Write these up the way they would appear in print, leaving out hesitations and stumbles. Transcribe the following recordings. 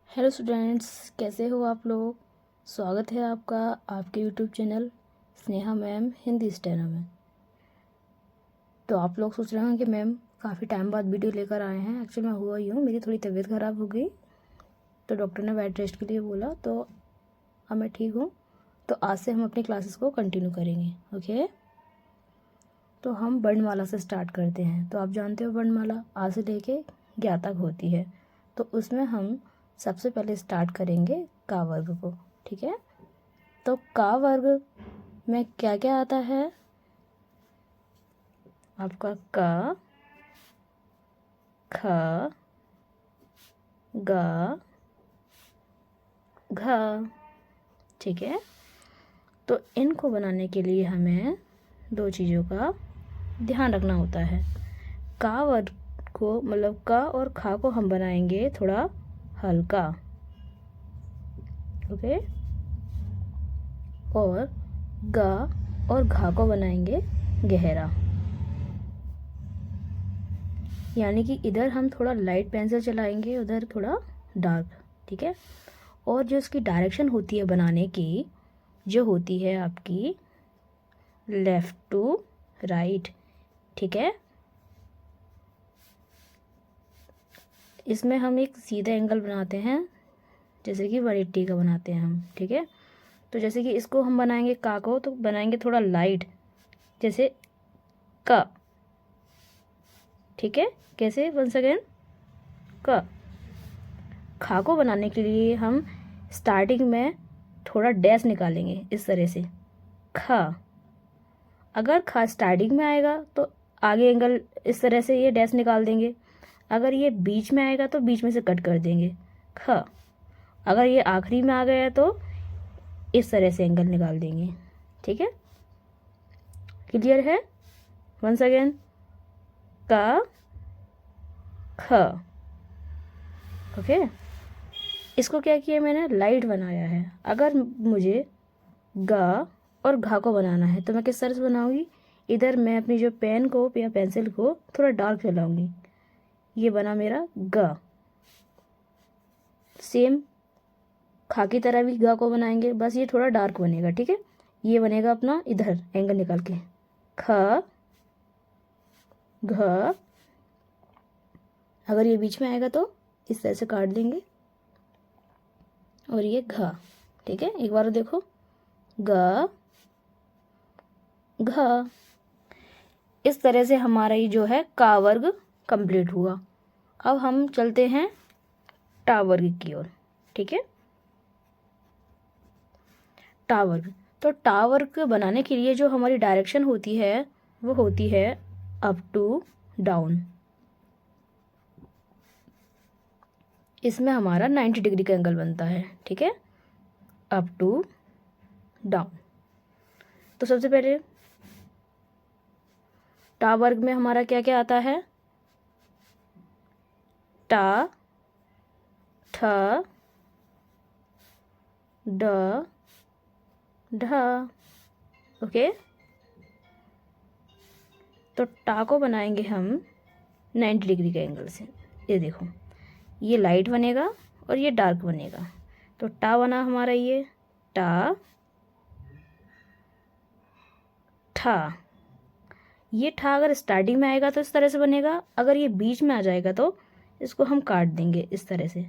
Hello students, कैसे हो आप लोग। स्वागत है आपका आपके YouTube channel Sneha ma'am Hindi steno में। तो आप लोग सोच रहे होंगे कि मैम काफ़ी टाइम बाद वीडियो लेकर आए हैं। एक्चुअली मैं हुआ यूँ, मेरी थोड़ी तबीयत ख़राब हो गई तो डॉक्टर ने बेड रेस्ट के लिए बोला, तो अब मैं ठीक हूँ। तो आज से हम अपनी क्लासेस को कंटिन्यू करेंगे। ओके, तो हम वर्णमाला से स्टार्ट करते हैं। तो आप जानते हो वर्णमाला आ से लेके ज्ञा तक होती है। तो उसमें हम सबसे पहले स्टार्ट करेंगे का वर्ग को। ठीक है, तो का वर्ग में क्या क्या आता है आपका? क, ख, ग, घ। ठीक है, तो इनको बनाने के लिए हमें दो चीज़ों का ध्यान रखना होता है। का वर्ग को मतलब क और ख को हम बनाएंगे थोड़ा हल्का, ओके, और ग और घ को बनाएंगे गहरा। यानी कि इधर हम थोड़ा लाइट पेंसिल चलाएंगे, उधर थोड़ा डार्क। ठीक है, और जो इसकी डायरेक्शन होती है बनाने की, जो होती है आपकी लेफ़्ट टू राइट। ठीक है, इसमें हम एक सीधा एंगल बनाते हैं, जैसे कि 180 का बनाते हैं हम। ठीक है, तो जैसे कि इसको हम बनाएंगे का को, तो बनाएंगे थोड़ा लाइट, जैसे क। ठीक है, कैसे? वन सेकेंड, क। खा को बनाने के लिए हम स्टार्टिंग में थोड़ा डैश निकालेंगे इस तरह से, खा। अगर खा स्टार्टिंग में आएगा तो आगे एंगल इस तरह से ये डैश निकाल देंगे। अगर ये बीच में आएगा तो बीच में से कट कर देंगे, ख। अगर ये आखिरी में आ गया तो इस तरह से एंगल निकाल देंगे। ठीक है, क्लियर है? वंस अगेन, का, ख। ओके, इसको क्या किया मैंने? लाइट बनाया है। अगर मुझे ग और घा को बनाना है तो मैं किस तरह से बनाऊंगी? इधर मैं अपनी जो पेन को या पेंसिल को थोड़ा डार्क चलाऊंगी। ये बना मेरा ग। सेम खा की तरह भी ग को बनाएंगे, बस ये थोड़ा डार्क बनेगा। ठीक है, ये बनेगा अपना इधर एंगल निकाल के, ख, घ। अगर ये बीच में आएगा तो इस तरह से काट देंगे, और ये घ। ठीक है, एक बार देखो, ग, घ। इस तरह से हमारा ये जो है का वर्ग कंप्लीट हुआ। अब हम चलते हैं टा वर्ग की ओर। ठीक है, टा वर्ग। तो टा वर्ग बनाने के लिए जो हमारी डायरेक्शन होती है वो होती है अप टू डाउन। इसमें हमारा 90 डिग्री का एंगल बनता है। ठीक है, अप टू डाउन। तो सबसे पहले टा वर्ग में हमारा क्या क्या आता है? टा, ठ, ड, ढ। ओके, तो टा को बनाएंगे हम 90 डिग्री के एंगल से। ये देखो, ये लाइट बनेगा और ये डार्क बनेगा। तो टा बना हमारा ये टा, ठा। ये ठा अगर स्टार्टिंग में आएगा तो इस तरह से बनेगा। अगर ये बीच में आ जाएगा तो इसको हम काट देंगे इस तरह से,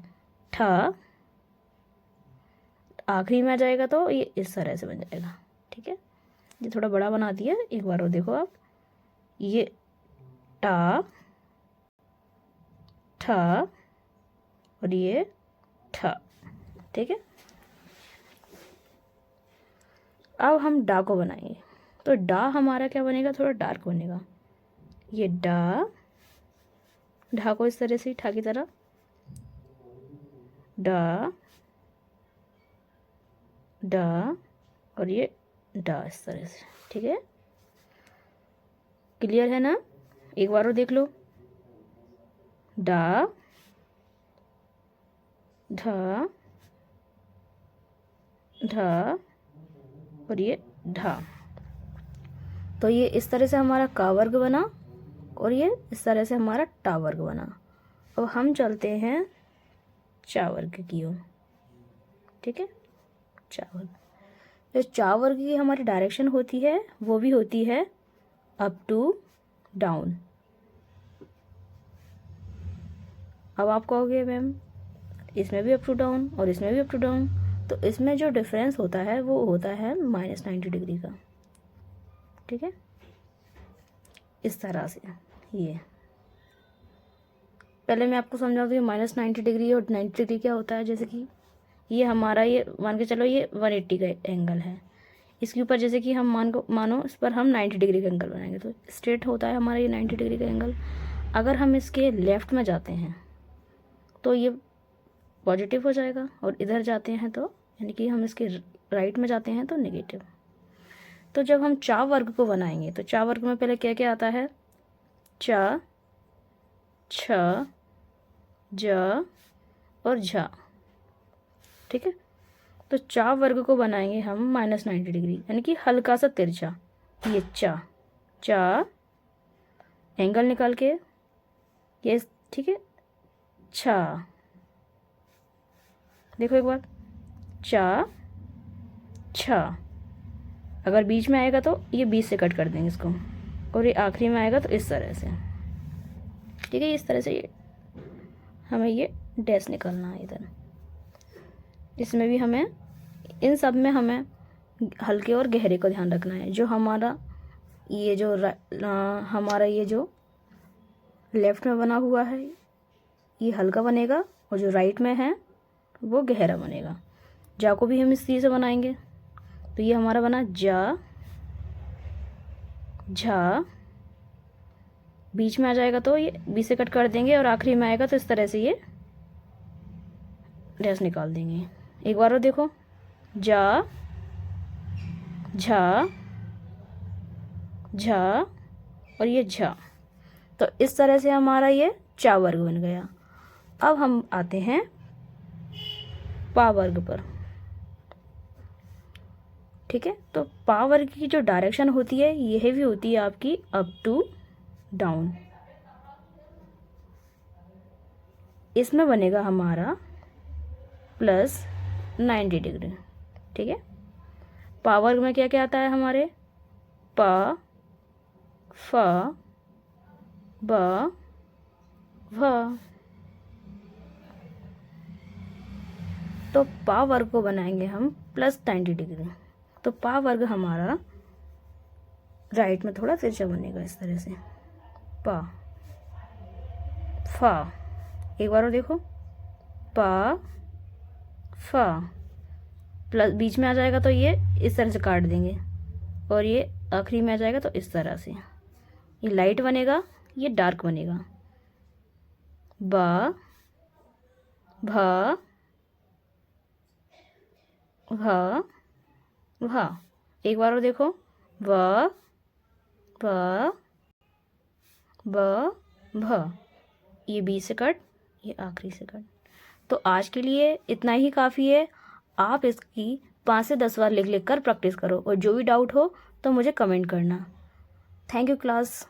ठा। आखिरी में आ जाएगा तो ये इस तरह से बन जाएगा। ठीक है, ये थोड़ा बड़ा बना दिया, एक बार और देखो आप, ये टा, ठा, और ये ठा। ठीक है, अब हम डा को बनाएंगे। तो डा हमारा क्या बनेगा? थोड़ा डार्क बनेगा। ये डा, ढा को इस तरह से ठा की तरह, डा, डा, और ये डा इस तरह से। ठीक है, क्लियर है ना? एक बार और देख लो, डा, ढा, ढा, और ये ढा। तो ये इस तरह से हमारा का वर्ग बना, और ये इस तरह से हमारा टा वर्ग बना। अब हम चलते हैं चा वर्ग की हो, ठीक है, चा वर्ग। तो चा वर्ग की हमारी डायरेक्शन होती है वो भी होती है अप टू डाउन। अब आप कहोगे मैम इसमें भी अप टू डाउन और इसमें भी अप टू डाउन, तो इसमें जो डिफरेंस होता है वो होता है -90 डिग्री का, ठीक है, इस तरह से। ये पहले मैं आपको समझा दूँ -90 डिग्री और 90 डिग्री क्या होता है। जैसे कि ये हमारा, ये मान के चलो ये 180 का एंगल है, इसके ऊपर जैसे कि हम मानो इस पर हम 90 डिग्री का एंगल बनाएंगे, तो स्ट्रेट होता है हमारा ये 90 डिग्री का एंगल। अगर हम इसके लेफ़्ट में जाते हैं तो ये पॉजिटिव हो जाएगा, और इधर जाते हैं तो यानी कि हम इसके राइट में जाते हैं तो नेगेटिव। तो जब हम चा वर्ग को बनाएंगे तो चा वर्ग में पहले क्या क्या आता है, चा, छ, ज और झा, ठीक है। तो चा वर्ग को बनाएंगे हम -90 डिग्री यानी कि हल्का सा तिरछा, ये चा एंगल निकाल के ये, ठीक है, छा, देखो एक बार, चा, छा, अगर बीच में आएगा तो ये बीच से कट कर देंगे इसको, और ये आखिरी में आएगा तो इस तरह से, ठीक है, इस तरह से ये हमें ये डैश निकालना है इधर। इसमें भी हमें, इन सब में हमें हल्के और गहरे का ध्यान रखना है। जो हमारा ये जो हमारा ये जो लेफ़्ट में बना हुआ है ये हल्का बनेगा, और जो राइट में है वो गहरा बनेगा। जा को भी हम इस चीज़ से बनाएंगे, तो ये हमारा बना जा, झा, बीच में आ जाएगा तो ये बीच से कट कर देंगे, और आखिरी में आएगा तो इस तरह से ये डैश निकाल देंगे। एक बार और देखो, जा, झा, झा और ये झा। तो इस तरह से हमारा ये चा वर्ग बन गया। अब हम आते हैं पा वर्ग पर, ठीक है। तो पा वर्ग की जो डायरेक्शन होती है यह भी होती है आपकी अप टू डाउन। इसमें बनेगा हमारा +90 डिग्री, ठीक है। पा वर्ग में क्या क्या आता है हमारे, पा, फा, बा, भा। तो पा वर्ग को बनाएंगे हम +90 डिग्री। तो पा वर्ग हमारा राइट में थोड़ा तिरछा बनेगा इस तरह से, पा, फा, एक बार और देखो, पा, फा, प्लस बीच में आ जाएगा तो ये इस तरह से काट देंगे, और ये आखिरी में आ जाएगा तो इस तरह से, ये लाइट बनेगा, ये डार्क बनेगा, बा, भा, भा, भा। एक बार और देखो, व, ब, ब, भ, ये बीच से कट, ये आखिरी से कट। तो आज के लिए इतना ही काफ़ी है। आप इसकी 5 से 10 बार लिख लिख कर प्रैक्टिस करो, और जो भी डाउट हो तो मुझे कमेंट करना। Thank you class.